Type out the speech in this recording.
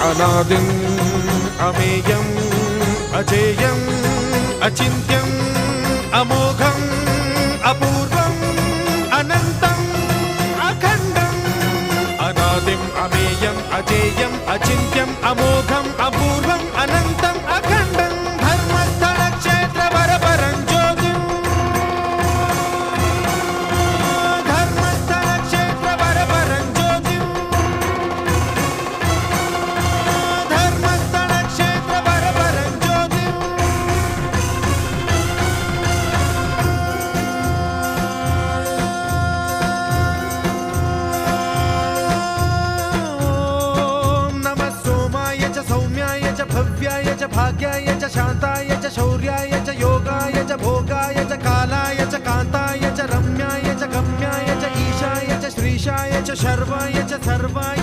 अनादिम् अमेयम् अजेयम् अचिन्त्यम् अमोघम् अपूर्वम् अनन्तम् अखण्डम् अनादिम् अमेयम् अजेयम् अचिन्त्यम् अमोघम् अपूर्वम् अनन्तम् अखण्डम् धर्मस्थल क्षेत्र वरपरं ज्योतिम् धर्मस्थल क्षेत्र वरपरं ज्योतिम् धर्मस्थल क्षेत्र वरपरं ज्योतिम् सौम्याय च भव्याय च भाग्याय च शान्ताय च शौर्याय च योगाय च भोगाय च कालाय च कान्ताय च रम्याय च गम्याय च ईशाय च श्रीशाय च शर्वाय च सर्वाय